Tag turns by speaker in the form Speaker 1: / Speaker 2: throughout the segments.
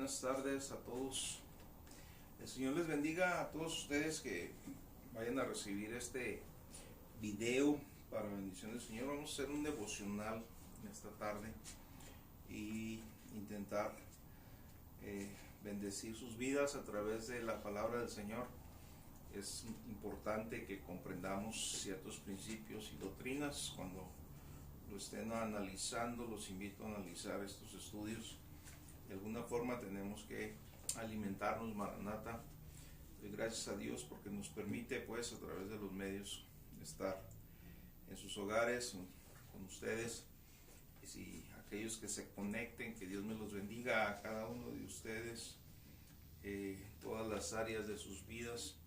Speaker 1: buenas tardes a todos. El Señor les bendiga a todos ustedes que vayan a recibir este video para bendición del Señor. Vamos a hacer un devocional en esta tarde y intentar bendecir sus vidas a través de la palabra del Señor. Es importante que comprendamos ciertos principios y doctrinas. Cuando lo estén analizando, los invito a analizar estos estudios. De alguna forma tenemos que alimentarnos, Maranata. Gracias a Dios porque nos permite, pues, a través de los medios estar en sus hogares con ustedes. Y si aquellos que se conecten, que Dios me los bendiga a cada uno de ustedes, todas las áreas de sus vidas.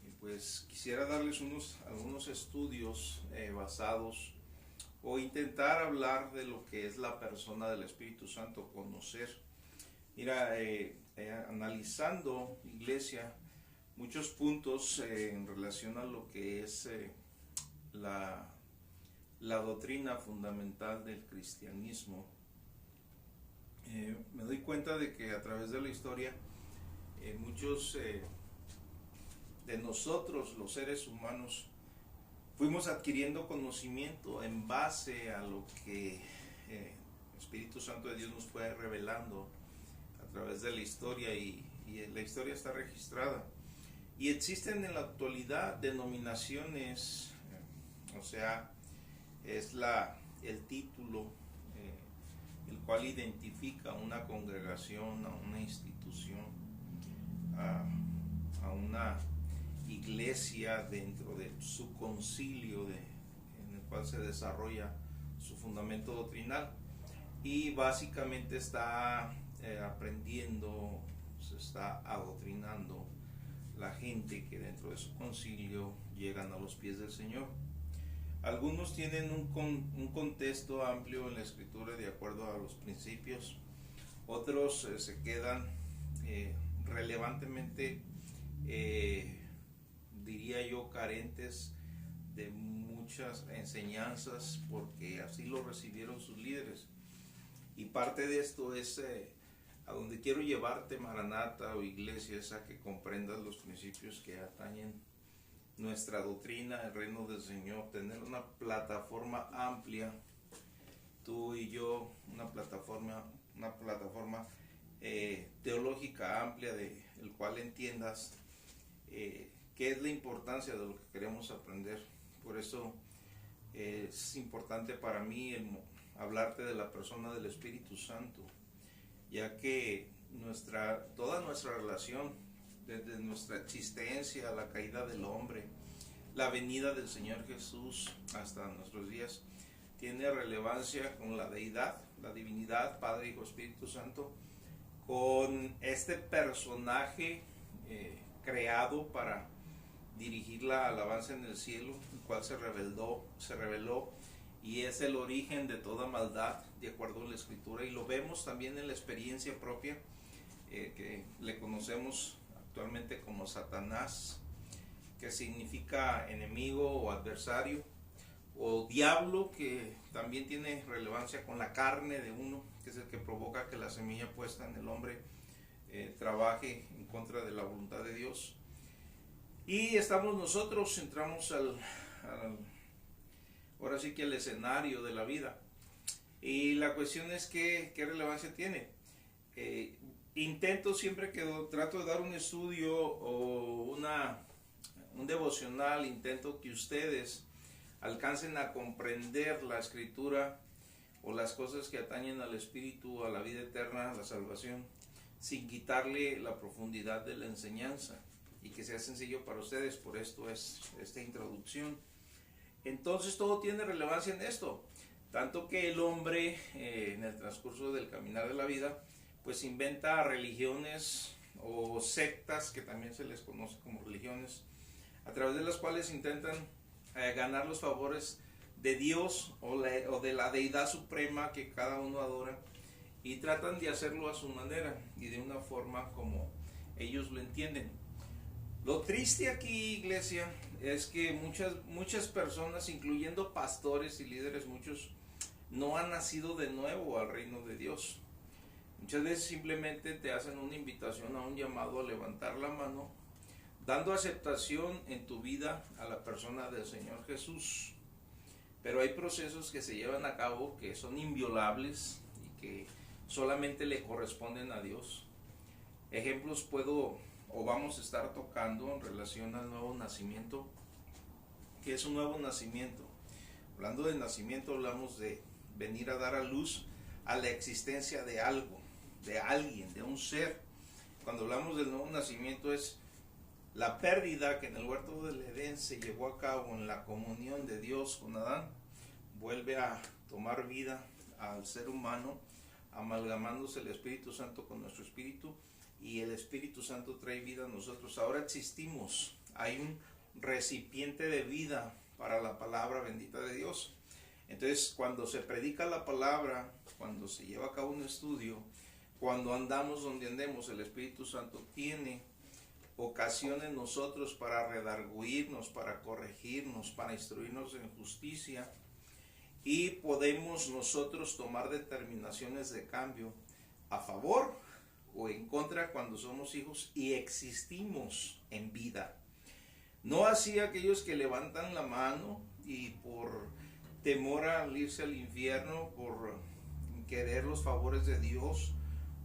Speaker 1: Y pues quisiera darles algunos estudios basados o intentar hablar de lo que es la persona del Espíritu Santo, conocer. Mira, analizando, iglesia, muchos puntos en relación a lo que es la doctrina fundamental del cristianismo. Me doy cuenta de que a través de la historia muchos de nosotros, los seres humanos, fuimos adquiriendo conocimiento en base a lo que el Espíritu Santo de Dios nos fue revelando a través de la historia, y la historia está registrada. Y existen en la actualidad denominaciones, o sea, es el título el cual identifica a una congregación, a una institución, a una iglesia dentro de su concilio en el cual se desarrolla su fundamento doctrinal, y básicamente está aprendiendo, se está adoctrinando la gente que dentro de su concilio llegan a los pies del Señor. Algunos tienen un contexto amplio en la Escritura de acuerdo a los principios, otros se quedan relevantemente diría yo carentes de muchas enseñanzas porque así lo recibieron sus líderes. Y parte de esto es a donde quiero llevarte, Maranata o iglesia, es a que comprendas los principios que atañen nuestra doctrina, el reino del Señor, tener una plataforma amplia, tú y yo, una plataforma teológica amplia, de el cual entiendas qué es la importancia de lo que queremos aprender. Por eso es importante para mí hablarte de la persona del Espíritu Santo, ya que toda nuestra relación, desde nuestra existencia, la caída del hombre, la venida del Señor Jesús hasta nuestros días, tiene relevancia con la deidad, la divinidad, Padre, Hijo, Espíritu Santo, con este personaje creado para dirigir la alabanza en el cielo, el cual se reveló y es el origen de toda maldad, de acuerdo a la Escritura, y lo vemos también en la experiencia propia, que le conocemos actualmente como Satanás, que significa enemigo o adversario, o diablo, que también tiene relevancia con la carne de uno, que es el que provoca que la semilla puesta en el hombre trabaje en contra de la voluntad de Dios. Y entramos ahora sí que al escenario de la vida. Y la cuestión es qué relevancia tiene. Intento siempre que trato de dar un estudio o un devocional, intento que ustedes alcancen a comprender la Escritura o las cosas que atañen al Espíritu, a la vida eterna, a la salvación, sin quitarle la profundidad de la enseñanza, y que sea sencillo para ustedes. Por esto es esta introducción. Entonces todo tiene relevancia en esto, tanto que el hombre en el transcurso del caminar de la vida pues inventa religiones o sectas, que también se les conoce como religiones, a través de las cuales intentan ganar los favores de Dios o de la deidad suprema que cada uno adora, y tratan de hacerlo a su manera y de una forma como ellos lo entienden. Lo triste aquí, iglesia, es que muchas personas, incluyendo pastores y líderes, muchos no han nacido de nuevo al reino de Dios. Muchas veces simplemente te hacen una invitación a un llamado a levantar la mano, dando aceptación en tu vida a la persona del Señor Jesús. Pero hay procesos que se llevan a cabo que son inviolables y que solamente le corresponden a Dios. Ejemplos puedo o vamos a estar tocando en relación al nuevo nacimiento. ¿Qué es un nuevo nacimiento? Hablando de nacimiento, hablamos de venir a dar a luz a la existencia de algo, de alguien, de un ser. Cuando hablamos del nuevo nacimiento es la pérdida que en el huerto del Edén se llevó a cabo en la comunión de Dios con Adán, vuelve a tomar vida al ser humano, amalgamándose el Espíritu Santo con nuestro espíritu, y el Espíritu Santo trae vida a nosotros. Ahora existimos, hay un recipiente de vida para la palabra bendita de Dios. Entonces, cuando se predica la palabra, cuando se lleva a cabo un estudio, cuando andamos donde andemos, el Espíritu Santo tiene ocasión en nosotros para redarguirnos, para corregirnos, para instruirnos en justicia, y podemos nosotros tomar determinaciones de cambio a favor o en contra cuando somos hijos y existimos en vida. No así aquellos que levantan la mano y por temor a irse al infierno, por querer los favores de Dios,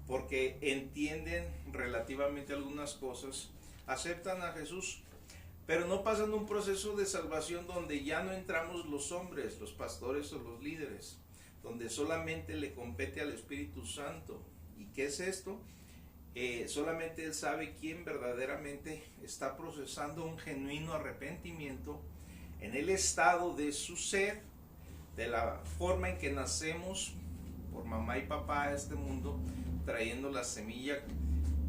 Speaker 1: porque entienden relativamente algunas cosas, aceptan a Jesús, pero no pasan un proceso de salvación donde ya no entramos los hombres, los pastores o los líderes, donde solamente le compete al Espíritu Santo. ¿Y qué es esto? Solamente Él sabe quién verdaderamente está procesando un genuino arrepentimiento en el estado de su ser, de la forma en que nacemos por mamá y papá a este mundo, trayendo la semilla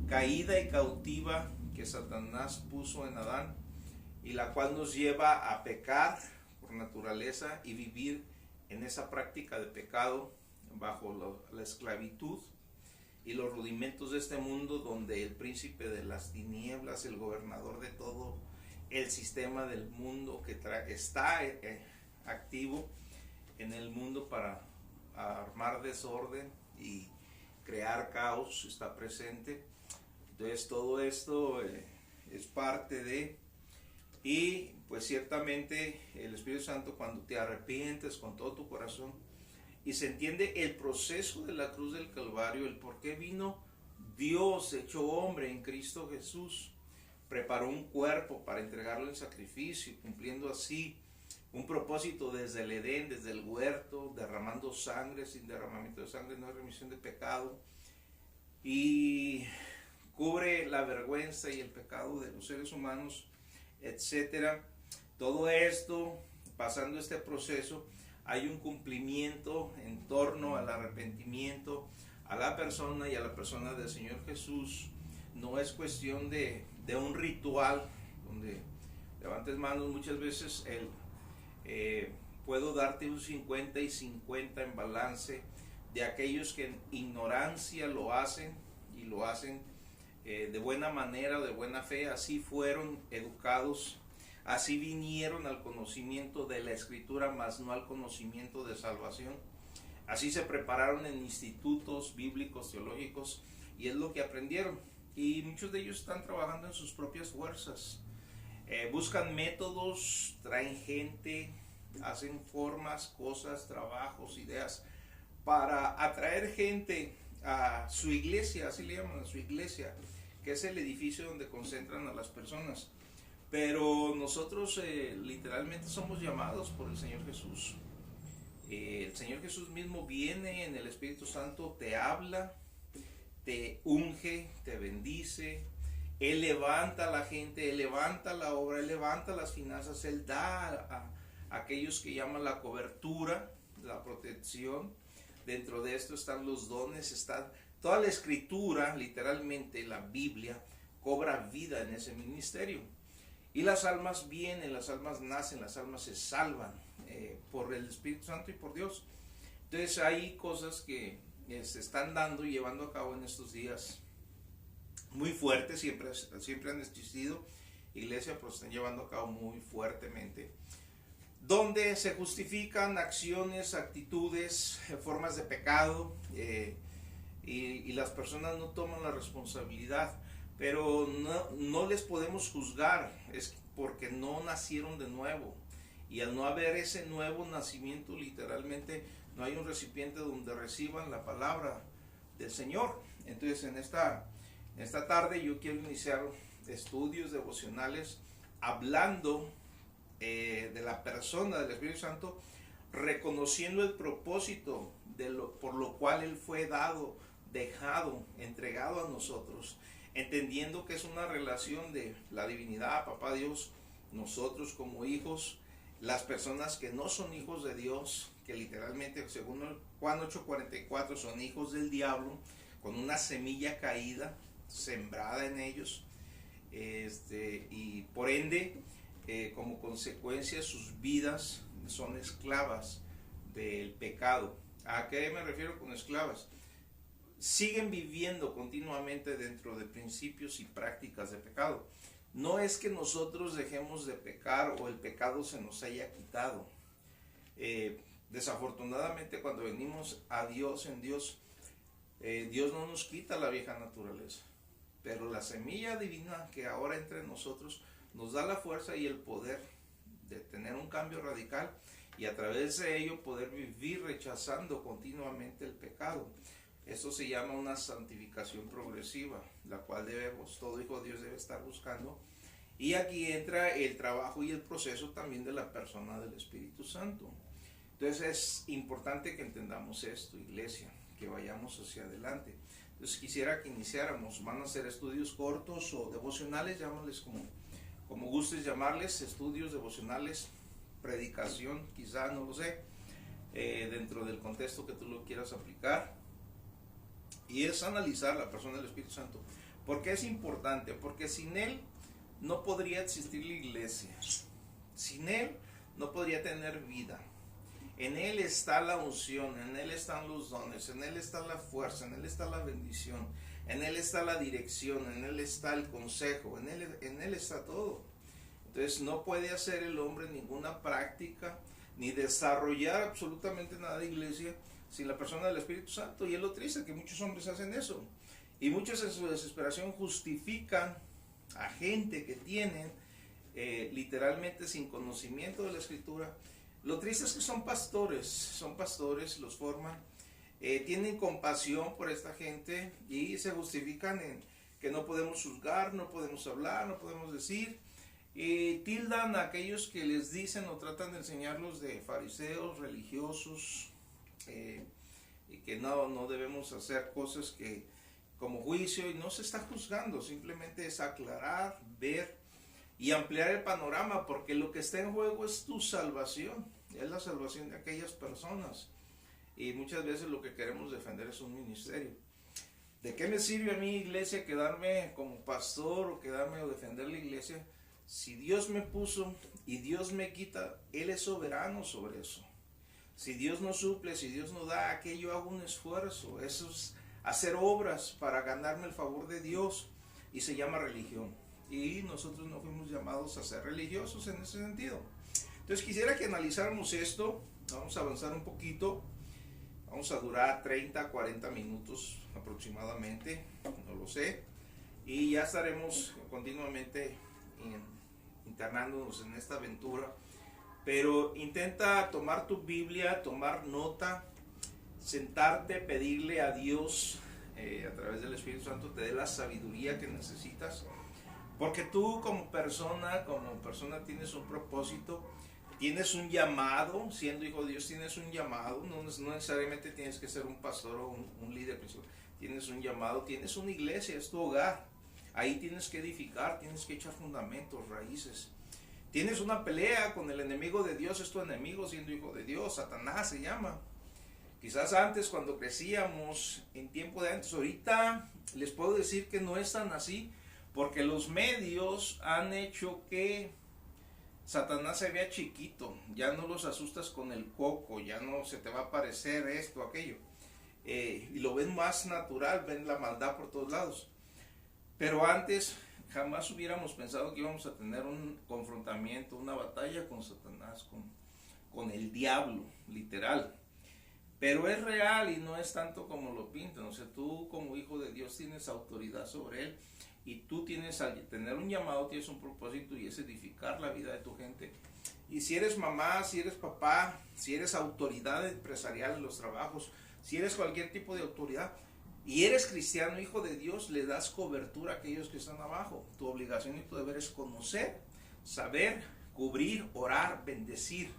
Speaker 1: caída y cautiva que Satanás puso en Adán, y la cual nos lleva a pecar por naturaleza y vivir en esa práctica de pecado bajo la esclavitud y los rudimentos de este mundo, donde el príncipe de las tinieblas, el gobernador de todo el sistema del mundo que está activo en el mundo para armar desorden y crear caos, está presente. Entonces todo esto es parte de, y pues ciertamente el Espíritu Santo, cuando te arrepientes con todo tu corazón y se entiende el proceso de la cruz del Calvario, el por qué vino Dios hecho hombre en Cristo Jesús, preparó un cuerpo para entregarlo en sacrificio, cumpliendo así un propósito desde el Edén, desde el huerto, derramando sangre. Sin derramamiento de sangre no hay remisión de pecado, y cubre la vergüenza y el pecado de los seres humanos, etcétera. Todo esto, pasando este proceso, hay un cumplimiento en torno al arrepentimiento a la persona y a la persona del Señor Jesús. No es cuestión de un ritual donde levantes manos. Muchas veces puedo darte un 50 y 50 en balance de aquellos que en ignorancia lo hacen, y lo hacen de buena manera, de buena fe. Así fueron educados, así vinieron al conocimiento de la Escritura, mas no al conocimiento de salvación. Así se prepararon en institutos bíblicos, teológicos, y es lo que aprendieron. Y muchos de ellos están trabajando en sus propias fuerzas. Buscan métodos, traen gente, hacen formas, cosas, trabajos, ideas, para atraer gente a su iglesia, así le llaman, a su iglesia, que es el edificio donde concentran a las personas. Pero nosotros literalmente somos llamados por el Señor Jesús. El Señor Jesús mismo viene en el Espíritu Santo, te habla, te unge, te bendice. Él levanta a la gente, Él levanta la obra, Él levanta las finanzas, Él da a aquellos que llaman la cobertura, la protección. Dentro de esto están los dones, está toda la Escritura, literalmente la Biblia, cobra vida en ese ministerio. Y las almas vienen, las almas nacen, las almas se salvan por el Espíritu Santo y por Dios. Entonces hay cosas que se están dando y llevando a cabo en estos días muy fuertes, siempre han existido iglesias, pero se están llevando a cabo muy fuertemente, donde se justifican acciones, actitudes, formas de pecado, y las personas no toman la responsabilidad, pero no les podemos juzgar, es porque no nacieron de nuevo, y al no haber ese nuevo nacimiento, literalmente no hay un recipiente donde reciban la palabra del Señor. Entonces en esta tarde yo quiero iniciar estudios devocionales hablando de la persona del Espíritu Santo, reconociendo el propósito por lo cual Él fue dado, dejado, entregado a nosotros, entendiendo que es una relación de la divinidad, Papá Dios, nosotros como hijos, las personas que no son hijos de Dios, que literalmente según Juan 8:44 son hijos del diablo, con una semilla caída, sembrada en ellos, y por ende, como consecuencia, sus vidas son esclavas del pecado. ¿A qué me refiero con esclavas? Siguen viviendo continuamente dentro de principios y prácticas de pecado. No es que nosotros dejemos de pecar o el pecado se nos haya quitado. Desafortunadamente, cuando venimos a Dios, en Dios, Dios no nos quita la vieja naturaleza, pero la semilla divina que ahora entra en nosotros nos da la fuerza y el poder de tener un cambio radical y a través de ello poder vivir rechazando continuamente el pecado. Esto se llama una santificación progresiva, la cual todo hijo de Dios debe estar buscando. Y aquí entra el trabajo y el proceso también de la persona del Espíritu Santo. Entonces es importante que entendamos esto, iglesia, que vayamos hacia adelante. Entonces quisiera que iniciáramos. Van a ser estudios cortos o devocionales, llámales como gustes llamarles, estudios devocionales, predicación, quizá, no lo sé, dentro del contexto que tú lo quieras aplicar. Y es analizar la persona del Espíritu Santo. ¿Por qué es importante? Porque sin Él no podría existir la iglesia. Sin Él no podría tener vida. En Él está la unción, en Él están los dones, en Él está la fuerza, en Él está la bendición, en Él está la dirección, en Él está el consejo, en Él está todo. Entonces no puede hacer el hombre ninguna práctica, ni desarrollar absolutamente nada de iglesia sin la persona del Espíritu Santo. Y es lo triste que muchos hombres hacen eso. Y muchos en su desesperación justifican a gente que tienen literalmente sin conocimiento de la Escritura. Lo triste es que son pastores, los forman, tienen compasión por esta gente y se justifican en que no podemos juzgar, no podemos hablar, no podemos decir, tildan a aquellos que les dicen o tratan de enseñarlos de fariseos, religiosos, y que no debemos hacer cosas que como juicio, y no se está juzgando, simplemente es aclarar, ver y ampliar el panorama, porque lo que está en juego es tu salvación, es la salvación de aquellas personas, y muchas veces lo que queremos defender es un ministerio. ¿De qué me sirve a mí, iglesia, quedarme como pastor o quedarme o defender la iglesia? Si Dios me puso y Dios me quita, Él es soberano sobre eso. Si Dios no suple, si Dios no da, aquello hago un esfuerzo. Eso es hacer obras para ganarme el favor de Dios y se llama religión. Y nosotros no fuimos llamados a ser religiosos en ese sentido. Entonces quisiera que analizáramos esto. Vamos a avanzar un poquito. Vamos a durar 30, 40 minutos aproximadamente, no lo sé. Y ya estaremos continuamente internándonos en esta aventura. Pero intenta tomar tu Biblia, tomar nota, sentarte, pedirle a Dios a través del Espíritu Santo te dé la sabiduría que necesitas. Porque tú como persona tienes un propósito, tienes un llamado, siendo hijo de Dios tienes un llamado, no necesariamente tienes que ser un pastor o un líder principal, tienes un llamado, tienes una iglesia, es tu hogar, ahí tienes que edificar, tienes que echar fundamentos, raíces. Tienes una pelea con el enemigo de Dios, es tu enemigo siendo hijo de Dios, Satanás se llama. Quizás antes cuando crecíamos, en tiempo de antes, ahorita les puedo decir que no es tan así, porque los medios han hecho que Satanás se vea chiquito, ya no los asustas con el coco, ya no se te va a aparecer esto, aquello, y lo ven más natural, ven la maldad por todos lados. Pero antes jamás hubiéramos pensado que íbamos a tener un confrontamiento, una batalla con Satanás, con el diablo, literal. pero es real y no es tanto como lo pintan. O sea, tú como hijo de Dios tienes autoridad sobre él, y tú tienes, al tener un llamado, tienes un propósito, y es edificar la vida de tu gente. Y si eres mamá, si eres papá, si eres autoridad empresarial en los trabajos, si eres cualquier tipo de autoridad y eres cristiano, hijo de Dios, le das cobertura a aquellos que están abajo. Tu obligación y tu deber es conocer, saber, cubrir, orar, bendecir,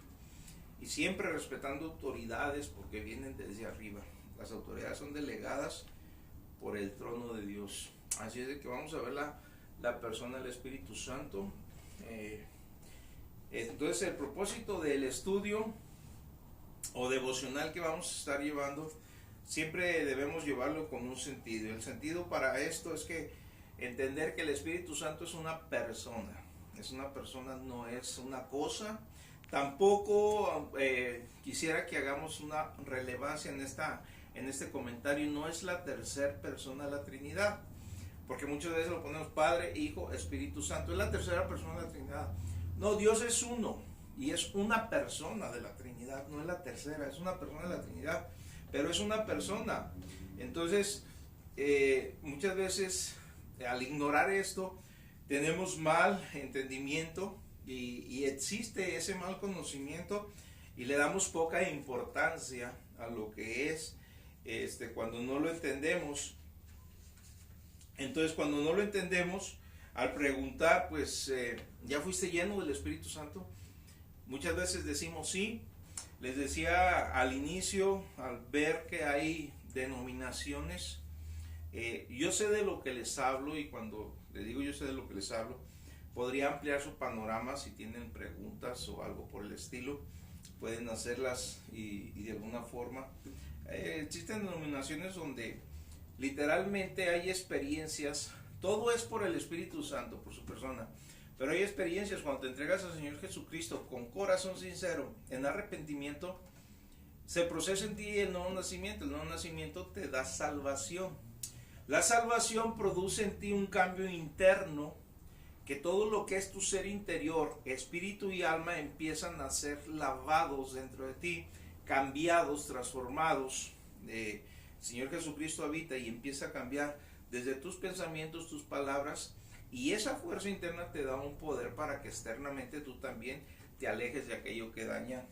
Speaker 1: y siempre respetando autoridades, porque vienen desde arriba. Las autoridades son delegadas por el trono de Dios. Así es de que vamos a ver la persona del Espíritu Santo. Entonces, el propósito del estudio o devocional que vamos a estar llevando, siempre debemos llevarlo con un sentido. El sentido para esto es que entender que el Espíritu Santo es una persona. Es una persona, no es una cosa. Tampoco quisiera que hagamos una relevancia en este comentario. No es la tercera persona de la Trinidad, porque muchas veces lo ponemos Padre, Hijo, Espíritu Santo. Es la tercera persona de la Trinidad. No, Dios es uno y es una persona de la Trinidad. No es la tercera, es una persona de la Trinidad, pero es una persona. Entonces, muchas veces al ignorar esto, tenemos mal entendimiento y existe ese mal conocimiento, y le damos poca importancia a lo que es cuando no lo entendemos. Entonces, cuando no lo entendemos, al preguntar, pues, ¿ya fuiste lleno del Espíritu Santo? Muchas veces decimos sí. Les decía al inicio, al ver que hay denominaciones, yo sé de lo que les hablo, y cuando les digo yo sé de lo que les hablo, podría ampliar su panorama. Si tienen preguntas o algo por el estilo, pueden hacerlas y de alguna forma. Existen denominaciones donde literalmente hay experiencias, todo es por el Espíritu Santo, por su persona, pero hay experiencias cuando te entregas al Señor Jesucristo con corazón sincero, en arrepentimiento, se procesa en ti el nuevo nacimiento. El nuevo nacimiento te da salvación. La salvación produce en ti un cambio interno, que todo lo que es tu ser interior, espíritu y alma, empiezan a ser lavados dentro de ti, cambiados, transformados. El Señor Jesucristo habita y empieza a cambiar desde tus pensamientos, tus palabras, y esa fuerza interna te da un poder para que externamente tú también te alejes de aquello que daña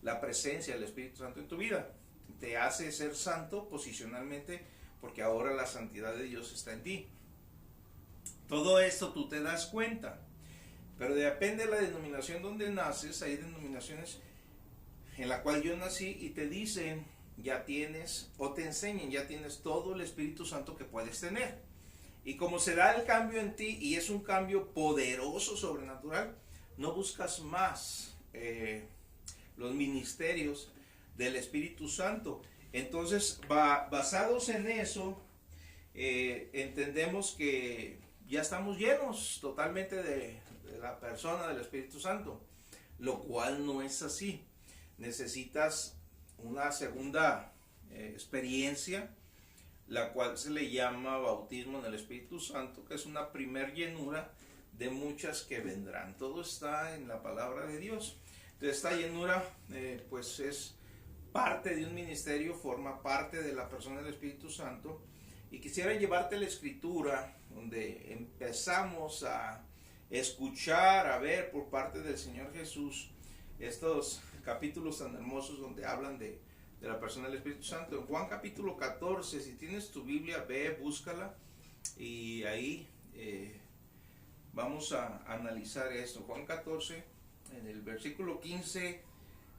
Speaker 1: la presencia del Espíritu Santo en tu vida. Te hace ser santo posicionalmente, porque ahora la santidad de Dios está en ti. Todo esto tú te das cuenta, pero depende de la denominación donde naces. Hay denominaciones en la cual yo nací y te dicen, ya tienes, o te enseñan, ya tienes todo el Espíritu Santo que puedes tener. Y como se da el cambio en ti, y es un cambio poderoso, sobrenatural, no buscas más los ministerios del Espíritu Santo. Entonces, basados en eso, entendemos que ya estamos llenos totalmente de la persona del Espíritu Santo, lo cual no es así. Necesitas una segunda experiencia, la cual se le llama bautismo en el Espíritu Santo, que es una primer llenura de muchas que vendrán. Todo está en la palabra de Dios. Entonces, esta llenura pues es parte de un ministerio, forma parte de la persona del Espíritu Santo. Y quisiera llevarte la escritura, donde empezamos a escuchar, a ver por parte del Señor Jesús estos capítulos tan hermosos donde hablan de la persona del Espíritu Santo. En Juan capítulo 14, si tienes tu Biblia, ve, búscala, y ahí vamos a analizar esto. Juan 14, en el versículo 15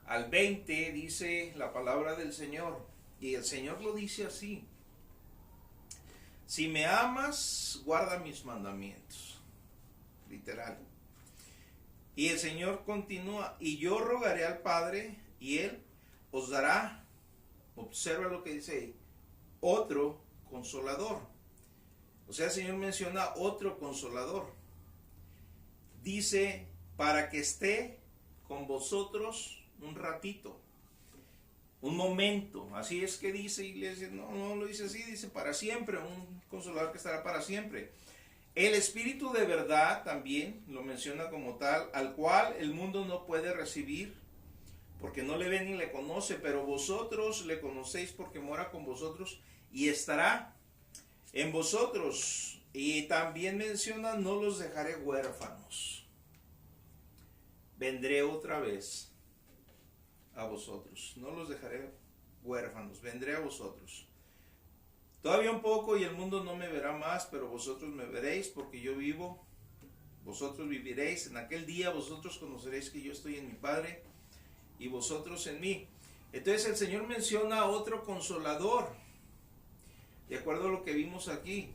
Speaker 1: al 20, dice la palabra del Señor, y el Señor lo dice así: si me amas, guarda mis mandamientos. Literal. Y el Señor continúa: y yo rogaré al Padre, y Él os dará, observa lo que dice ahí, otro consolador. O sea, el Señor menciona otro consolador. Dice, para que esté con vosotros un ratito, un momento. Así es que dice, iglesia, no lo dice así, dice para siempre, un consolador que estará para siempre. El Espíritu de verdad también lo menciona como tal, al cual el mundo no puede recibir, porque no le ve ni le conoce, pero vosotros le conocéis porque mora con vosotros y estará en vosotros. Y también menciona, no los dejaré huérfanos. Vendré otra vez a vosotros. No los dejaré huérfanos, vendré a vosotros. Todavía un poco y el mundo no me verá más, pero vosotros me veréis porque yo vivo. Vosotros viviréis. En aquel día vosotros conoceréis que yo estoy en mi Padre y vosotros en mí. Entonces el Señor menciona a otro consolador, de acuerdo a lo que vimos aquí.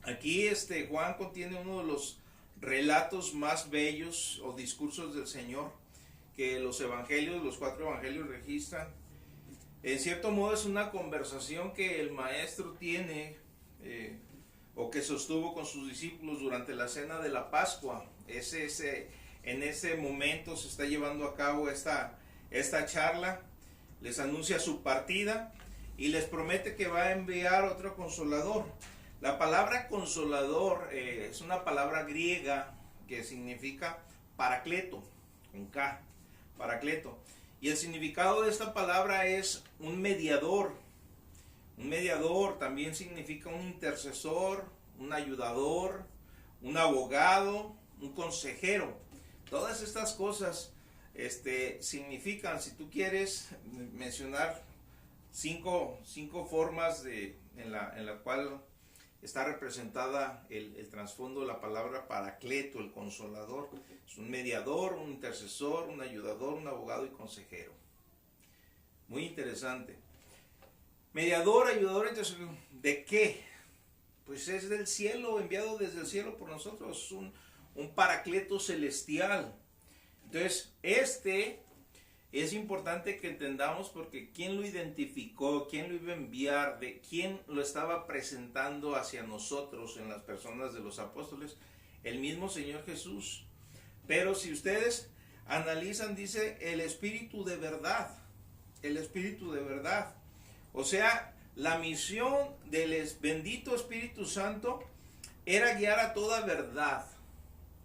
Speaker 1: Aquí Juan contiene uno de los relatos más bellos o discursos del Señor que los evangelios, los 4 evangelios registran. En cierto modo es una conversación que el maestro tiene o que sostuvo con sus discípulos durante la cena de la Pascua. En ese momento se está llevando a cabo esta charla. Les anuncia su partida y les promete que va a enviar otro consolador. La palabra consolador es una palabra griega que significa paracleto, con K, paracleto. Y el significado de esta palabra es un mediador. Un mediador también significa un intercesor, un ayudador, un abogado, un consejero. Todas estas cosas significan, si tú quieres mencionar cinco formas en la cual está representada el trasfondo de la palabra paracleto, el consolador. Es un mediador, un intercesor, un ayudador, un abogado y consejero. Muy interesante. Mediador, ayudador, intercesor. ¿De qué? Pues es del cielo, enviado desde el cielo por nosotros. Un paracleto celestial. Entonces, es importante que entendamos porque quién lo identificó, quién lo iba a enviar, de quién lo estaba presentando hacia nosotros en las personas de los apóstoles, el mismo Señor Jesús. Pero si ustedes analizan, dice el Espíritu de verdad, el Espíritu de verdad. O sea, la misión del bendito Espíritu Santo era guiar a toda verdad.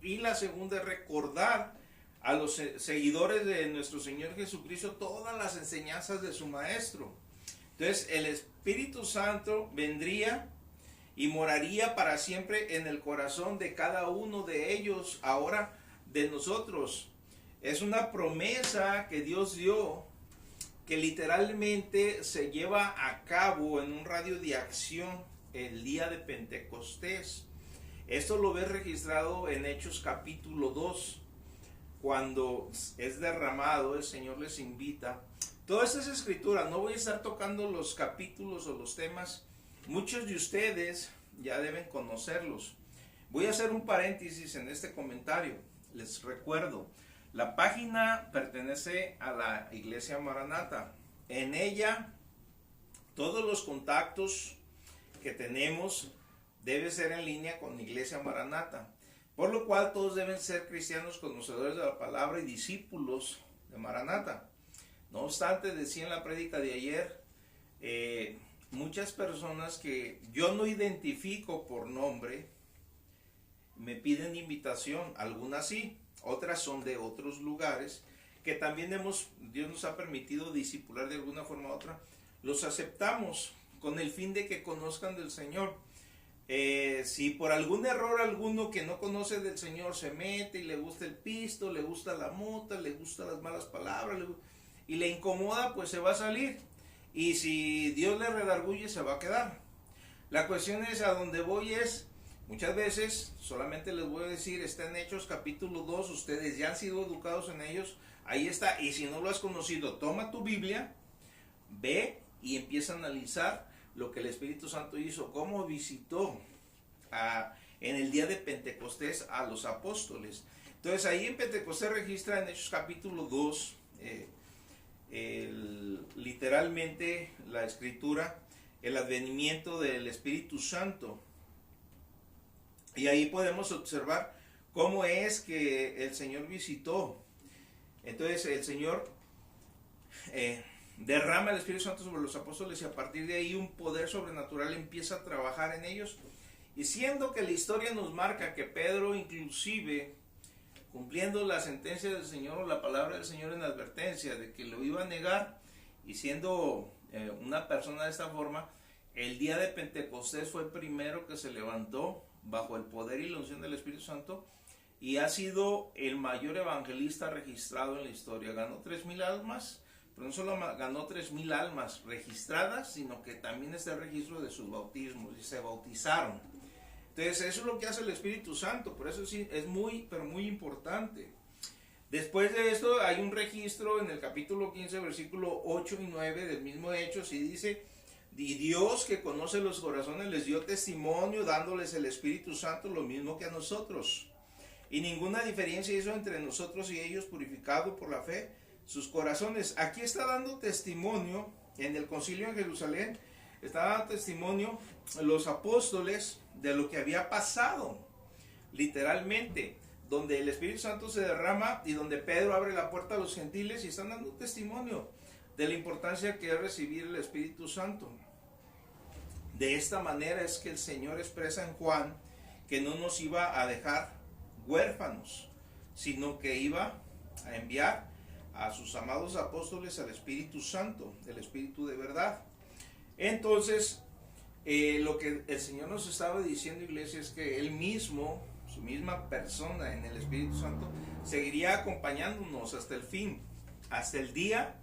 Speaker 1: Y la segunda es recordar a los seguidores de nuestro Señor Jesucristo todas las enseñanzas de su Maestro. Entonces el Espíritu Santo vendría y moraría para siempre en el corazón de cada uno de ellos, ahora de nosotros. Es una promesa que Dios dio, que literalmente se lleva a cabo en un radio de acción el día de Pentecostés. Esto lo ves registrado en Hechos capítulo 2. Cuando es derramado, el Señor les invita. Toda esta es escritura, no voy a estar tocando los capítulos o los temas. Muchos de ustedes ya deben conocerlos. Voy a hacer un paréntesis en este comentario. Les recuerdo, la página pertenece a la Iglesia Maranata. En ella, todos los contactos que tenemos deben ser en línea con Iglesia Maranata. Por lo cual todos deben ser cristianos conocedores de la palabra y discípulos de Maranata. No obstante, decía en la prédica de ayer, muchas personas que yo no identifico por nombre, me piden invitación, algunas sí, otras son de otros lugares, que también Dios nos ha permitido discipular de alguna forma u otra, los aceptamos con el fin de que conozcan del Señor. Si por algún error alguno que no conoce del Señor se mete y le gusta el pisto, le gusta la mota, le gustan las malas palabras y le incomoda, pues se va a salir. Y si Dios le redarguye, se va a quedar. La cuestión es, a donde voy es, muchas veces, solamente les voy a decir, está en Hechos capítulo 2, ustedes ya han sido educados en ellos, ahí está. Y si no lo has conocido, toma tu Biblia, ve y empieza a analizar lo que el Espíritu Santo hizo, cómo visitó en el día de Pentecostés a los apóstoles. Entonces ahí en Pentecostés registra en Hechos capítulo 2 literalmente la escritura, el advenimiento del Espíritu Santo. Y ahí podemos observar cómo es que el Señor visitó. Entonces el Señor derrama el Espíritu Santo sobre los apóstoles y a partir de ahí un poder sobrenatural empieza a trabajar en ellos. Y siendo que la historia nos marca que Pedro inclusive cumpliendo la sentencia del Señor o la palabra del Señor en advertencia de que lo iba a negar, y siendo una persona de esta forma, el día de Pentecostés fue el primero que se levantó bajo el poder y la unción del Espíritu Santo, y ha sido el mayor evangelista registrado en la historia. Ganó 3,000 almas, pero no solo ganó 3,000 almas registradas, sino que también está el registro de sus bautismos, y se bautizaron. Entonces eso es lo que hace el Espíritu Santo, por eso sí es muy, pero muy importante. Después de esto hay un registro en el capítulo 15, versículo 8 y 9 del mismo Hechos, y dice: y Dios, que conoce los corazones, les dio testimonio dándoles el Espíritu Santo, lo mismo que a nosotros. Y ninguna diferencia hizo entre nosotros y ellos, purificado por la fe sus corazones. Aquí está dando testimonio en el concilio en Jerusalén, está dando testimonio los apóstoles de lo que había pasado, literalmente, donde el Espíritu Santo se derrama y donde Pedro abre la puerta a los gentiles, y están dando testimonio de la importancia que es recibir el Espíritu Santo. De esta manera es que el Señor expresa en Juan que no nos iba a dejar huérfanos, sino que iba a enviar a sus amados apóstoles al Espíritu Santo, el Espíritu de verdad. Entonces, lo que el Señor nos estaba diciendo, iglesia, es que Él mismo, su misma persona en el Espíritu Santo, seguiría acompañándonos hasta el fin, hasta el día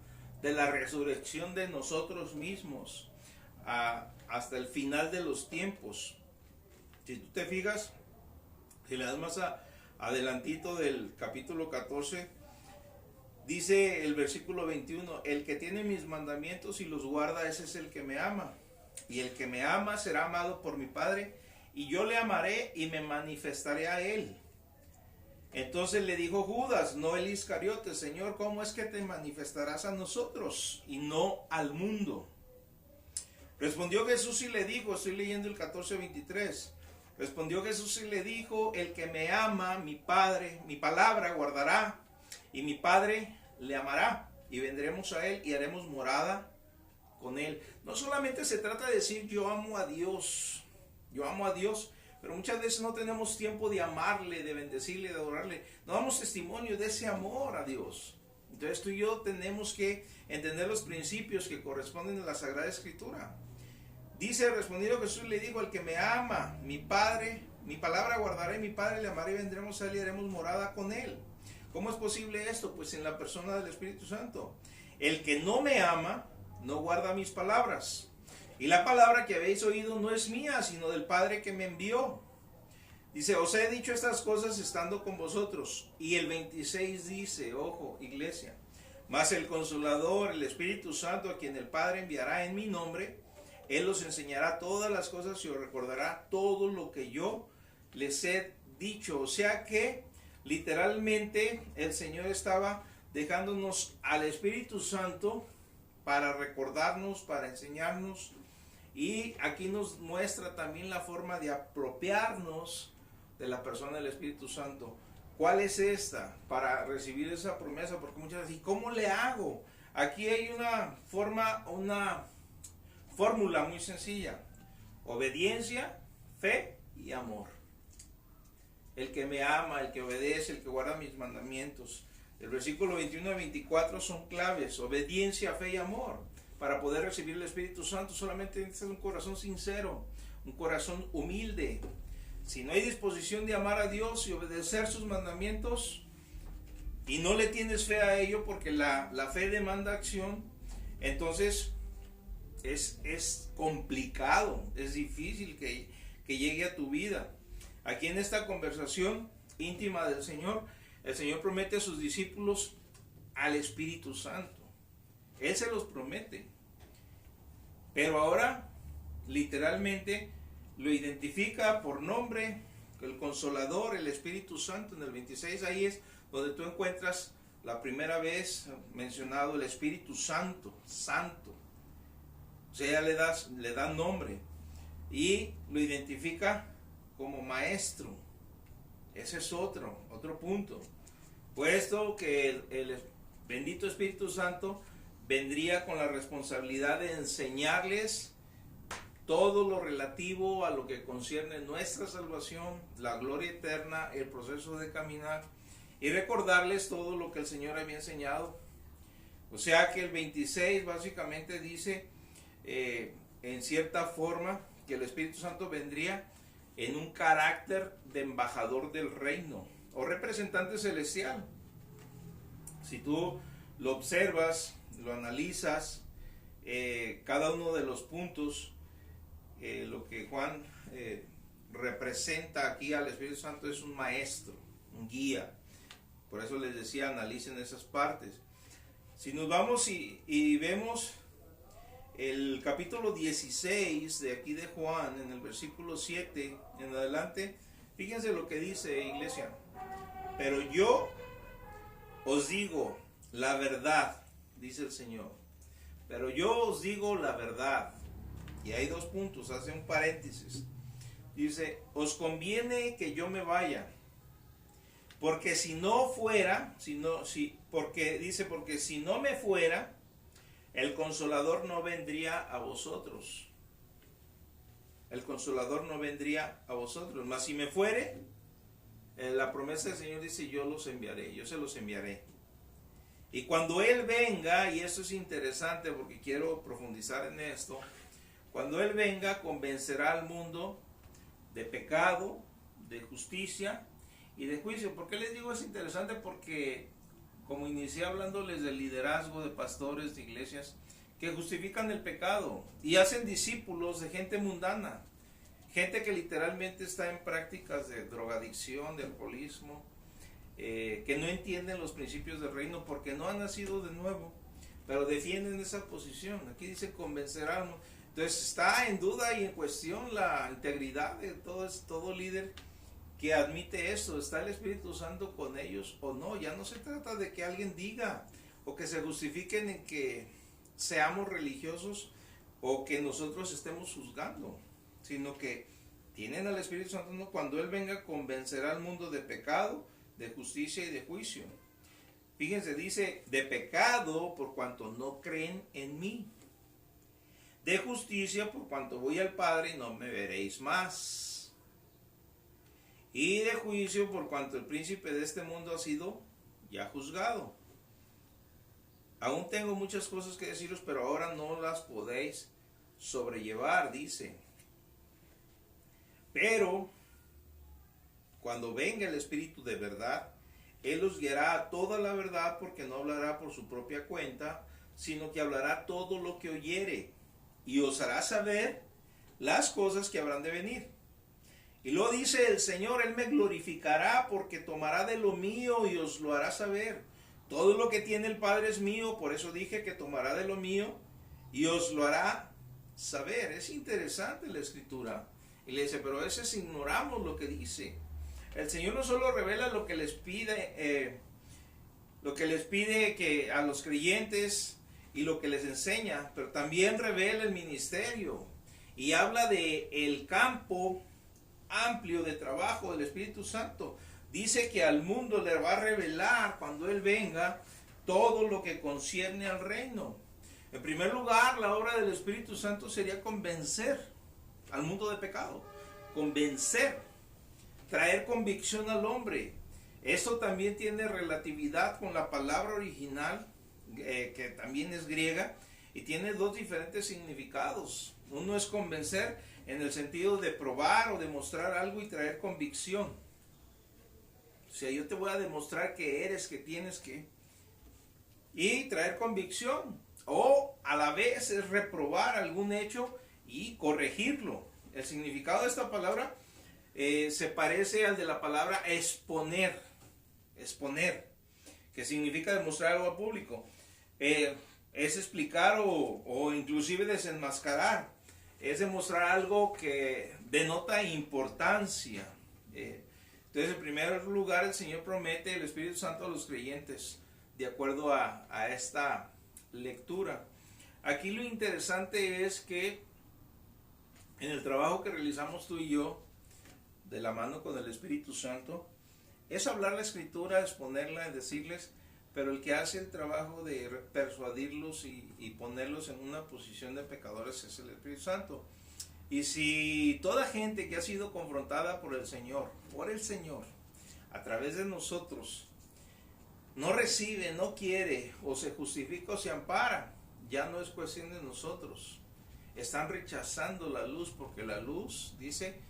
Speaker 1: de la resurrección de nosotros mismos, hasta el final de los tiempos. Si tú te fijas, si le das más adelantito del capítulo 14, dice el versículo 21, el que tiene mis mandamientos y los guarda, ese es el que me ama. Y el que me ama será amado por mi Padre, y yo le amaré y me manifestaré a él. Entonces le dijo Judas, no el Iscariote: Señor, ¿cómo es que te manifestarás a nosotros y no al mundo? Respondió Jesús y le dijo, estoy leyendo el 14:23. Respondió Jesús y le dijo, el que me ama, mi Padre, mi palabra guardará, y mi Padre le amará, y vendremos a él y haremos morada con él. No solamente se trata de decir yo amo a Dios, pero muchas veces no tenemos tiempo de amarle, de bendecirle, de adorarle. No damos testimonio de ese amor a Dios. Entonces tú y yo tenemos que entender los principios que corresponden a la Sagrada Escritura. Dice, respondiendo Jesús le dijo, el que me ama, mi Padre, mi palabra guardaré, mi Padre le amaré, y vendremos a él y haremos morada con él. ¿Cómo es posible esto? Pues en la persona del Espíritu Santo. El que no me ama, no guarda mis palabras. Y la palabra que habéis oído no es mía, sino del Padre que me envió. Dice, os he dicho estas cosas estando con vosotros. Y el 26 dice, ojo, iglesia, mas el Consolador, el Espíritu Santo, a quien el Padre enviará en mi nombre, Él os enseñará todas las cosas y os recordará todo lo que yo les he dicho. O sea que, literalmente, el Señor estaba dejándonos al Espíritu Santo para recordarnos, para enseñarnos, y aquí nos muestra también la forma de apropiarnos de la persona del Espíritu Santo. ¿Cuál es esta? Para recibir esa promesa, porque muchas veces, ¿y cómo le hago? Aquí hay una fórmula muy sencilla: obediencia, fe y amor. El que me ama, el que obedece, el que guarda mis mandamientos. El versículo 21 y 24 son claves: obediencia, fe y amor. Para poder recibir el Espíritu Santo solamente necesitas un corazón sincero, un corazón humilde. Si no hay disposición de amar a Dios y obedecer sus mandamientos, y no le tienes fe a ello, porque la fe demanda acción, entonces es complicado, es difícil que llegue a tu vida. Aquí en esta conversación íntima del Señor, el Señor promete a sus discípulos al Espíritu Santo. Él se los promete. Pero ahora, literalmente, lo identifica por nombre, el Consolador, el Espíritu Santo. En el 26 ahí es donde tú encuentras la primera vez mencionado el Espíritu Santo, Santo. O sea, le da nombre y lo identifica como Maestro. Ese es otro punto. Puesto que el bendito Espíritu Santo vendría con la responsabilidad de enseñarles todo lo relativo a lo que concierne nuestra salvación, la gloria eterna, el proceso de caminar, y recordarles todo lo que el Señor había enseñado. O sea que el 26 básicamente dice, en cierta forma, que el Espíritu Santo vendría en un carácter de embajador del reino o representante celestial. Si tú lo observas, lo analizas, cada uno de los puntos, lo que Juan representa aquí al Espíritu Santo es un maestro, un guía. Por eso les decía, analicen esas partes. Si nos vamos y vemos el capítulo 16 de aquí de Juan, en el versículo 7 en adelante, fíjense lo que dice, iglesia. Pero yo os digo la verdad, dice el Señor. Pero yo os digo la verdad. Y hay dos puntos, hace un paréntesis. Dice, os conviene que yo me vaya. Porque si no fuera, porque si no me fuera, el Consolador no vendría a vosotros. El Consolador no vendría a vosotros. Mas si me fuere, la promesa del Señor dice, yo los enviaré, yo se los enviaré. Y cuando Él venga, y esto es interesante porque quiero profundizar en esto, cuando Él venga, convencerá al mundo de pecado, de justicia y de juicio. ¿Por qué les digo es interesante? Porque como inicié hablándoles del liderazgo de pastores de iglesias que justifican el pecado y hacen discípulos de gente mundana, gente que literalmente está en prácticas de drogadicción, de alcoholismo, que no entienden los principios del reino porque no han nacido de nuevo, pero defienden esa posición. Aquí dice convencerán. Entonces está en duda y en cuestión la integridad de todo líder que admite eso. ¿Está el Espíritu Santo con ellos o no? Ya no se trata de que alguien diga o que se justifiquen en que seamos religiosos o que nosotros estemos juzgando, sino que tienen al Espíritu Santo, ¿no? Cuando Él venga convencerá al mundo de pecado, de justicia y de juicio. Fíjense, dice de pecado por cuanto no creen en mí, de justicia por cuanto voy al Padre y no me veréis más, y de juicio por cuanto el príncipe de este mundo ha sido ya juzgado. Aún tengo muchas cosas que deciros, pero ahora no las podéis sobrellevar, dice. Pero cuando venga el Espíritu de verdad, Él os guiará a toda la verdad, porque no hablará por su propia cuenta, sino que hablará todo lo que oyere, y os hará saber las cosas que habrán de venir. Y luego dice el Señor, Él me glorificará, porque tomará de lo mío y os lo hará saber. Todo lo que tiene el Padre es mío, por eso dije que tomará de lo mío y os lo hará saber. Es interesante la Escritura. Y le dice, pero a veces ignoramos lo que dice. El Señor no solo revela lo que les pide, que a los creyentes y lo que les enseña, pero también revela el ministerio y habla de el campo amplio de trabajo del Espíritu Santo. Dice que al mundo le va a revelar cuando Él venga todo lo que concierne al reino. En primer lugar, la obra del Espíritu Santo sería convencer al mundo de pecado, convencer, traer convicción al hombre. Esto también tiene relatividad con la palabra original, que también es griega, y tiene dos diferentes significados. Uno es convencer en el sentido de probar o demostrar algo y traer convicción. O sea, yo te voy a demostrar que eres, que tienes que, y traer convicción. O a la vez es reprobar algún hecho y corregirlo. El significado de esta palabra se parece al de la palabra exponer, que significa demostrar algo al público. Es explicar o inclusive desenmascarar. Es demostrar algo que denota importancia. Entonces, en primer lugar, el Señor promete el Espíritu Santo a los creyentes, de acuerdo a esta lectura. Aquí lo interesante es que en el trabajo que realizamos tú y yo, de la mano con el Espíritu Santo, es hablar la Escritura, exponerla, decirles, pero el que hace el trabajo de persuadirlos y ponerlos en una posición de pecadores es el Espíritu Santo. Y si toda gente que ha sido confrontada por el Señor, a través de nosotros, no recibe, no quiere, o se justifica o se ampara, ya no es cuestión de nosotros. Están rechazando la luz, porque la luz dice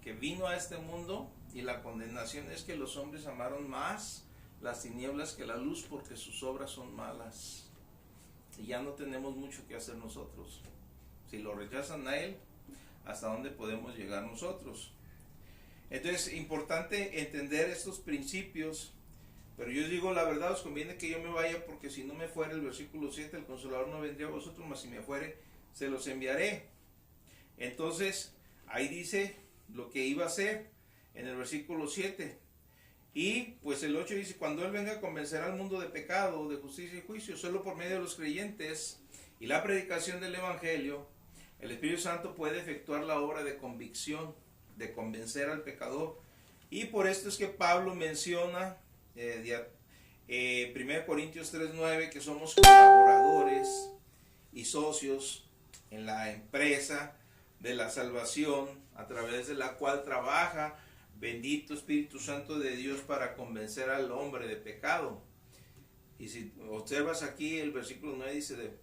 Speaker 1: que vino a este mundo, y la condenación es que los hombres amaron más las tinieblas que la luz, porque sus obras son malas. Y ya no tenemos mucho que hacer nosotros. Si lo rechazan a él, ¿hasta dónde podemos llegar nosotros? Entonces, importante entender estos principios. Pero yo digo la verdad, os conviene que yo me vaya, porque si no me fuere, el versículo 7, el Consolador no vendría a vosotros, mas si me fuere, se los enviaré. Entonces, ahí dice lo que iba a hacer en el versículo 7. Y pues el 8 dice, cuando Él venga, convencerá al mundo de pecado, de justicia y juicio. Solo por medio de los creyentes y la predicación del Evangelio, el Espíritu Santo puede efectuar la obra de convicción, de convencer al pecador. Y por esto es que Pablo menciona 1 Corintios 3:9, que somos colaboradores y socios en la empresa de la salvación, a través de la cual trabaja bendito Espíritu Santo de Dios para convencer al hombre de pecado. Y si observas aquí, el versículo 9 dice de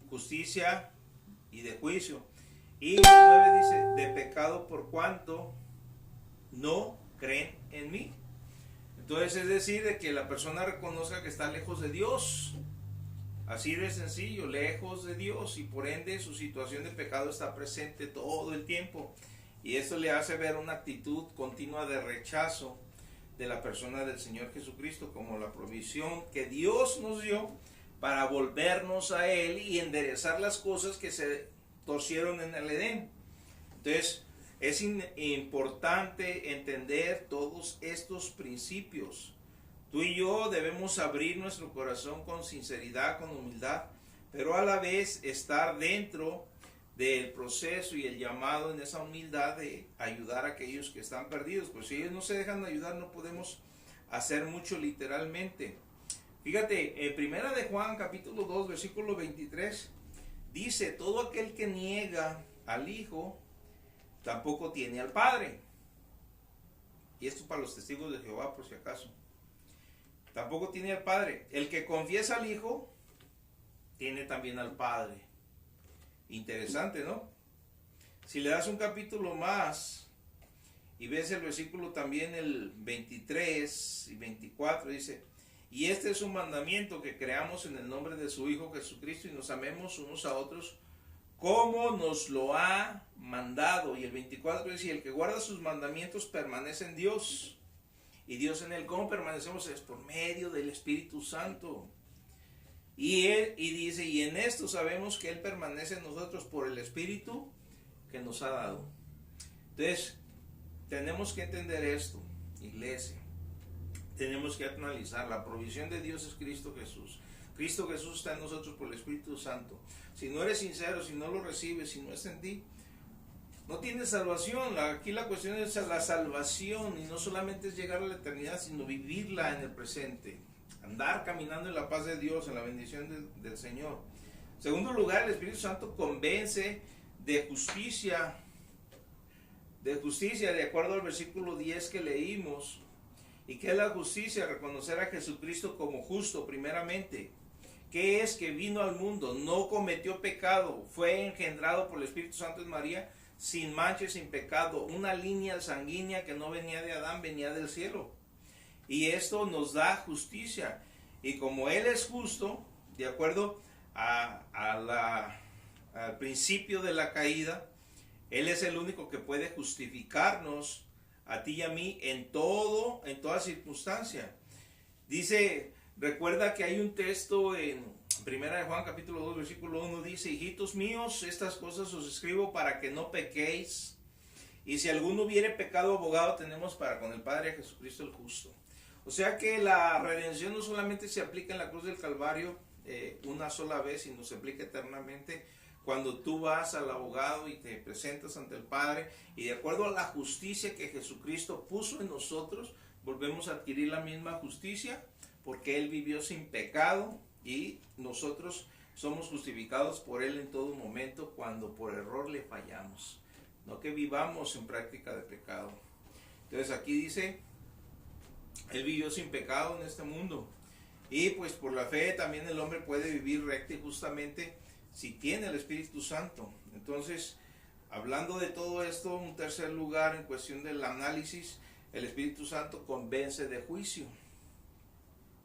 Speaker 1: justicia y de juicio. Y el 9 dice de pecado, por cuanto no creen en mí. Entonces es decir, de que la persona reconozca que está lejos de Dios. Así de sencillo, lejos de Dios, y por ende su situación de pecado está presente todo el tiempo. Y esto le hace ver una actitud continua de rechazo de la persona del Señor Jesucristo, como la provisión que Dios nos dio para volvernos a Él y enderezar las cosas que se torcieron en el Edén. Entonces, es importante entender todos estos principios. Tú y yo debemos abrir nuestro corazón con sinceridad, con humildad, pero a la vez estar dentro del proceso y el llamado en esa humildad de ayudar a aquellos que están perdidos. Pues si ellos no se dejan ayudar, no podemos hacer mucho literalmente. Fíjate, en Primera de Juan, capítulo 2, versículo 23, dice, todo aquel que niega al Hijo, tampoco tiene al Padre. Y esto para los testigos de Jehová, por si acaso. Tampoco tiene al Padre. El que confiesa al Hijo, tiene también al Padre. Interesante, ¿no? Si le das un capítulo más y ves el versículo también, el 23 y 24, dice, y este es un mandamiento, que creamos en el nombre de su Hijo Jesucristo y nos amemos unos a otros como nos lo ha mandado. Y el 24 dice, y el que guarda sus mandamientos permanece en Dios, y Dios en él. ¿Cómo permanecemos? Es por medio del Espíritu Santo. Y dice, y en esto sabemos que Él permanece en nosotros por el Espíritu que nos ha dado. Entonces, tenemos que entender esto, iglesia. Tenemos que analizar. La provisión de Dios es Cristo Jesús. Cristo Jesús está en nosotros por el Espíritu Santo. Si no eres sincero, si no lo recibes, si no está en ti, no tienes salvación. Aquí la cuestión es la salvación, y no solamente es llegar a la eternidad, sino vivirla en el presente. Andar caminando en la paz de Dios, en la bendición del Señor. En segundo lugar, el Espíritu Santo convence de justicia, de acuerdo al versículo 10 que leímos. ¿Y qué es la justicia? Reconocer a Jesucristo como justo, primeramente. ¿Qué es? Que vino al mundo, no cometió pecado, fue engendrado por el Espíritu Santo en María, sin mancha y sin pecado, una línea sanguínea que no venía de Adán, venía del cielo. Y esto nos da justicia. Y como Él es justo, de acuerdo al principio de la caída, Él es el único que puede justificarnos a ti y a mí en toda circunstancia. Dice, recuerda que hay un texto en Primera de Juan, capítulo 2, versículo 1, dice, hijitos míos, estas cosas os escribo para que no pequéis. Y si alguno hubiere pecado, abogado tenemos para con el Padre, a Jesucristo el justo. O sea que la redención no solamente se aplica en la cruz del Calvario una sola vez, sino se aplica eternamente cuando tú vas al abogado y te presentas ante el Padre, y de acuerdo a la justicia que Jesucristo puso en nosotros, volvemos a adquirir la misma justicia, porque Él vivió sin pecado y nosotros somos justificados por Él en todo momento cuando por error le fallamos, no que vivamos en práctica de pecado. Entonces aquí dice, Él vivió sin pecado en este mundo. Y pues por la fe también el hombre puede vivir recto y justamente si tiene el Espíritu Santo. Entonces, hablando de todo esto, en tercer lugar, en cuestión del análisis, el Espíritu Santo convence de juicio,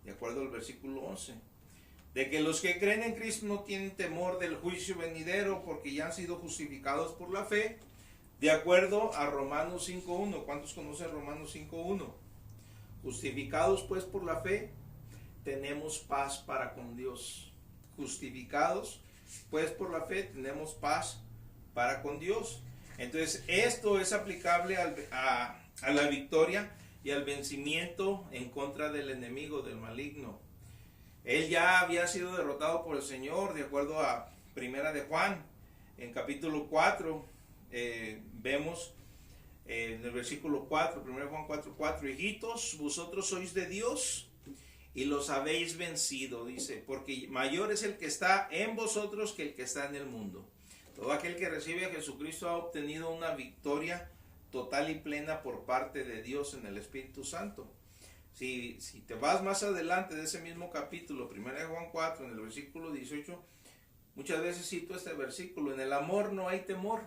Speaker 1: de acuerdo al versículo 11, de que los que creen en Cristo no tienen temor del juicio venidero porque ya han sido justificados por la fe, de acuerdo a Romanos 5.1. ¿Cuántos conocen Romanos 5.1? Justificados pues por la fe, tenemos paz para con Dios. Justificados pues por la fe, tenemos paz para con Dios. Entonces esto es aplicable a la victoria y al vencimiento en contra del enemigo, del maligno. Él ya había sido derrotado por el Señor, de acuerdo a Primera de Juan, en capítulo 4, vemos en el versículo 4, 1 Juan 4:4, hijitos, vosotros sois de Dios y los habéis vencido, dice, porque mayor es el que está en vosotros que el que está en el mundo. Todo aquel que recibe a Jesucristo ha obtenido una victoria total y plena por parte de Dios en el Espíritu Santo. Si te vas más adelante de ese mismo capítulo, 1 Juan 4, en el versículo 18, muchas veces cito este versículo: en el amor no hay temor,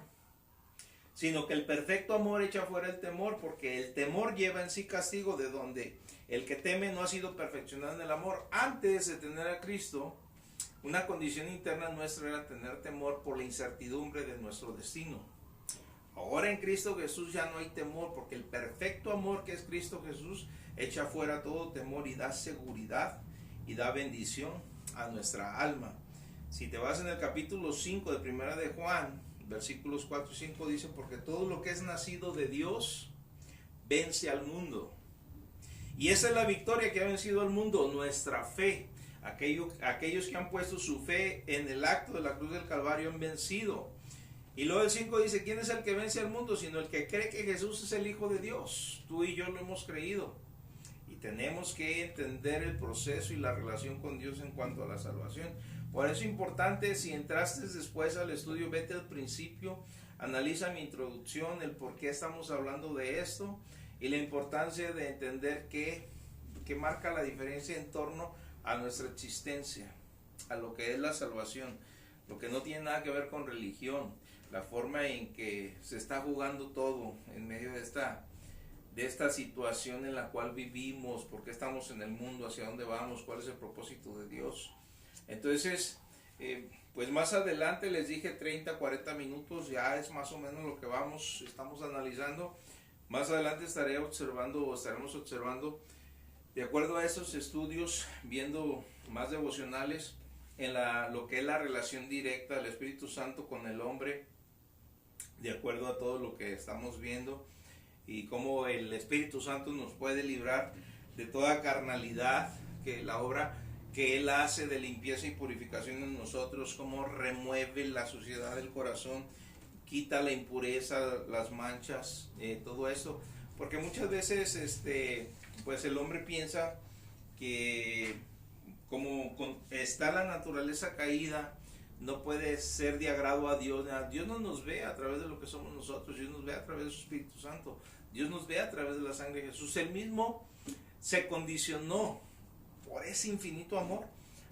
Speaker 1: sino que el perfecto amor echa fuera el temor, porque el temor lleva en sí castigo, de donde el que teme no ha sido perfeccionado en el amor. Antes de tener a Cristo, una condición interna nuestra era tener temor por la incertidumbre de nuestro destino. Ahora en Cristo Jesús ya no hay temor, porque el perfecto amor que es Cristo Jesús echa fuera todo temor y da seguridad y da bendición a nuestra alma. Si te vas en el capítulo 5 de Primera de Juan, versículos 4 y 5, dice: porque todo lo que es nacido de Dios vence al mundo. Y esa es la victoria que ha vencido al mundo, nuestra fe. Aquellos que han puesto su fe en el acto de la cruz del Calvario han vencido. Y luego el 5 dice: ¿quién es el que vence al mundo? Sino el que cree que Jesús es el Hijo de Dios. Tú y yo lo hemos creído. Y tenemos que entender el proceso y la relación con Dios en cuanto a la salvación. Por eso es importante, si entraste después al estudio, vete al principio, analiza mi introducción, el por qué estamos hablando de esto y la importancia de entender que marca la diferencia en torno a nuestra existencia, a lo que es la salvación, lo que no tiene nada que ver con religión, la forma en que se está jugando todo en medio de esta situación en la cual vivimos, por qué estamos en el mundo, hacia dónde vamos, cuál es el propósito de Dios. Entonces, pues más adelante les dije 30, 40 minutos, ya es más o menos lo que estamos analizando. Más adelante estaremos observando, de acuerdo a esos estudios, viendo más devocionales en lo que es la relación directa del Espíritu Santo con el hombre, de acuerdo a todo lo que estamos viendo, y cómo el Espíritu Santo nos puede librar de toda carnalidad, que la obra que Él hace de limpieza y purificación en nosotros, cómo remueve la suciedad del corazón, quita la impureza, las manchas, todo esto. Porque muchas veces pues el hombre piensa que como está la naturaleza caída, no puede ser de agrado a Dios. Dios no nos ve a través de lo que somos nosotros, Dios nos ve a través de su Espíritu Santo, Dios nos ve a través de la sangre de Jesús. Él mismo se condicionó por ese infinito amor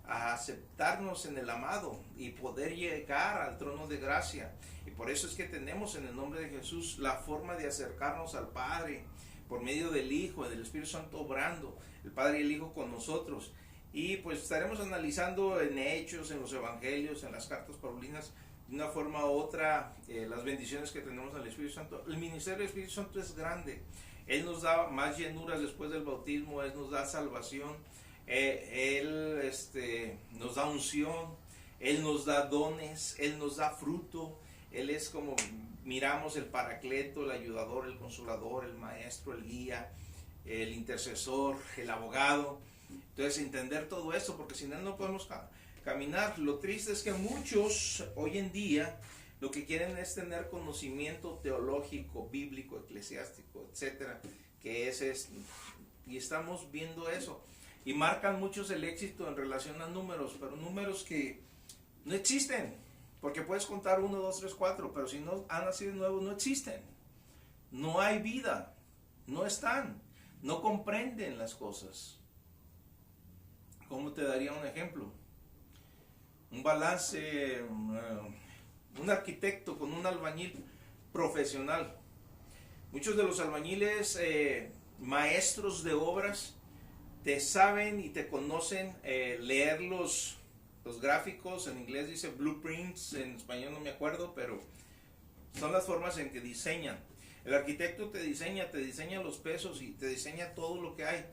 Speaker 1: a aceptarnos en el amado y poder llegar al trono de gracia. Y por eso es que tenemos en el nombre de Jesús la forma de acercarnos al Padre por medio del Hijo y del Espíritu Santo obrando, el Padre y el Hijo con nosotros. Y pues estaremos analizando en Hechos, en los Evangelios, en las cartas paulinas, de una forma u otra, las bendiciones que tenemos al Espíritu Santo. El ministerio del Espíritu Santo es grande. Él nos da más llenuras después del bautismo, Él nos da salvación, Él nos da unción, Él nos da dones, Él nos da fruto. Él es, como miramos, el paracleto, el ayudador, el consolador, el maestro, el guía, el intercesor, el abogado. Entonces, entender todo esto, porque sin Él no podemos caminar. Lo triste es que muchos hoy en día lo que quieren es tener conocimiento teológico, bíblico, eclesiástico, etcétera, y estamos viendo eso. Y marcan muchos el éxito en relación a números, pero números que no existen, porque puedes contar 1, 2, 3, 4, pero si no han nacido nuevos, no existen. No hay vida, no están, no comprenden las cosas. ¿Cómo te daría un ejemplo? Un balance, un arquitecto con un albañil profesional. Muchos de los albañiles, maestros de obras, te saben y te conocen leer los gráficos. En inglés dice blueprints, en español no me acuerdo, pero son las formas en que diseñan. El arquitecto te diseña los pesos y te diseña todo lo que hay.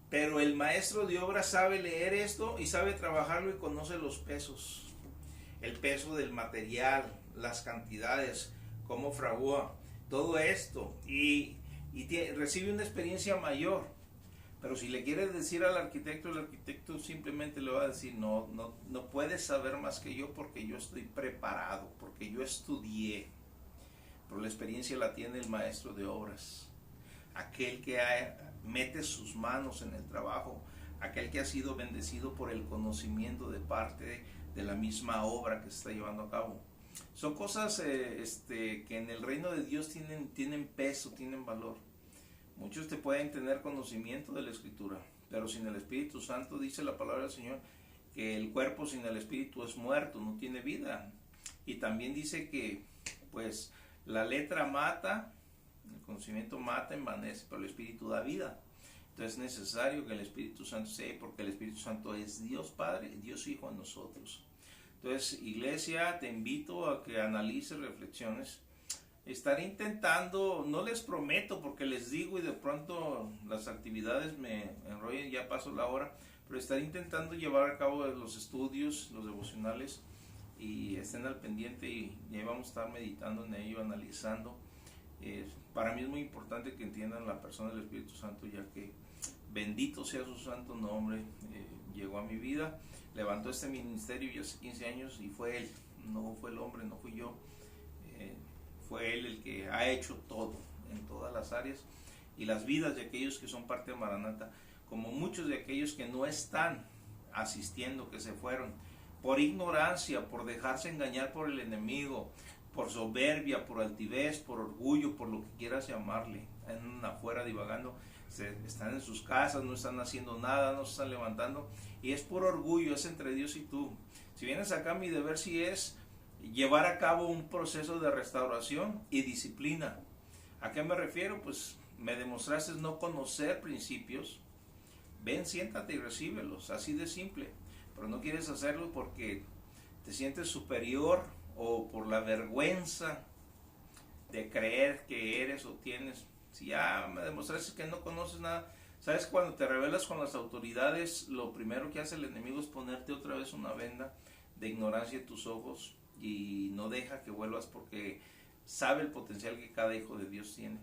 Speaker 1: Pero el maestro de obra sabe leer esto y sabe trabajarlo y conoce los pesos. El peso del material, las cantidades, cómo fragua, todo esto. Y recibe una experiencia mayor. Pero si le quieres decir al arquitecto, el arquitecto simplemente le va a decir, no puedes saber más que yo porque yo estoy preparado, porque yo estudié. Pero la experiencia la tiene el maestro de obras. Aquel que mete sus manos en el trabajo, aquel que ha sido bendecido por el conocimiento de parte de la misma obra que se está llevando a cabo. Son cosas que en el reino de Dios tienen peso, tienen valor. Muchos te pueden tener conocimiento de la Escritura, pero sin el Espíritu Santo, dice la palabra del Señor, que el cuerpo sin el Espíritu es muerto, no tiene vida. Y también dice que, pues, la letra mata, el conocimiento mata, envanece, pero el Espíritu da vida. Entonces es necesario que el Espíritu Santo sea, porque el Espíritu Santo es Dios Padre y Dios Hijo en nosotros. Entonces, iglesia, te invito a que analices, reflexiones. Estaré intentando, no les prometo porque les digo y de pronto las actividades me enrollan, ya paso la hora, pero estaré intentando llevar a cabo los estudios, los devocionales, y estén al pendiente y ya vamos a estar meditando en ello, analizando. Para mí es muy importante que entiendan la persona del Espíritu Santo, ya que bendito sea su santo nombre. Llegó a mi vida, levantó este ministerio ya hace 15 años y fue Él, no fue el hombre, no fui yo. Fue Él el que ha hecho todo, en todas las áreas, y las vidas de aquellos que son parte de Maranata, como muchos de aquellos que no están asistiendo, que se fueron por ignorancia, por dejarse engañar por el enemigo, por soberbia, por altivez, por orgullo, por lo que quieras llamarle, andan afuera divagando, están en sus casas, no están haciendo nada, no se están levantando, y es por orgullo, es entre Dios y tú. Si vienes acá, mi deber sí es llevar a cabo un proceso de restauración y disciplina. ¿A qué me refiero? Pues me demostraste no conocer principios. Ven, siéntate y recíbelos, así de simple. Pero no quieres hacerlo porque te sientes superior o por la vergüenza de creer que eres o tienes. Si ya me demostraste que no conoces nada, sabes, cuando te rebelas con las autoridades, lo primero que hace el enemigo es ponerte otra vez una venda de ignorancia en tus ojos y no deja que vuelvas porque sabe el potencial que cada hijo de Dios tiene.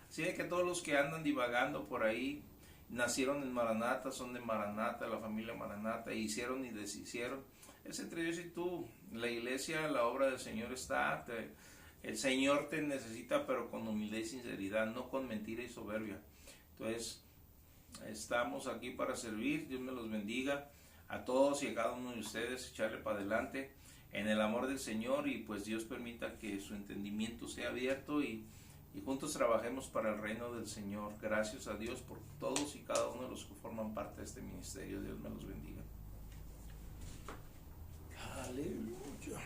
Speaker 1: Así de que todos los que andan divagando por ahí, nacieron en Maranata, son de Maranata, la familia Maranata, hicieron y deshicieron, es entre Dios y tú. La iglesia, la obra del Señor está, el Señor te necesita, pero con humildad y sinceridad, no con mentira y soberbia. Entonces, estamos aquí para servir. Dios me los bendiga a todos y a cada uno de ustedes, echarle para adelante en el amor del Señor, y pues Dios permita que su entendimiento sea abierto y juntos trabajemos para el reino del Señor. Gracias a Dios por todos y cada uno de los que forman parte de este ministerio. Dios me los bendiga. Aleluya.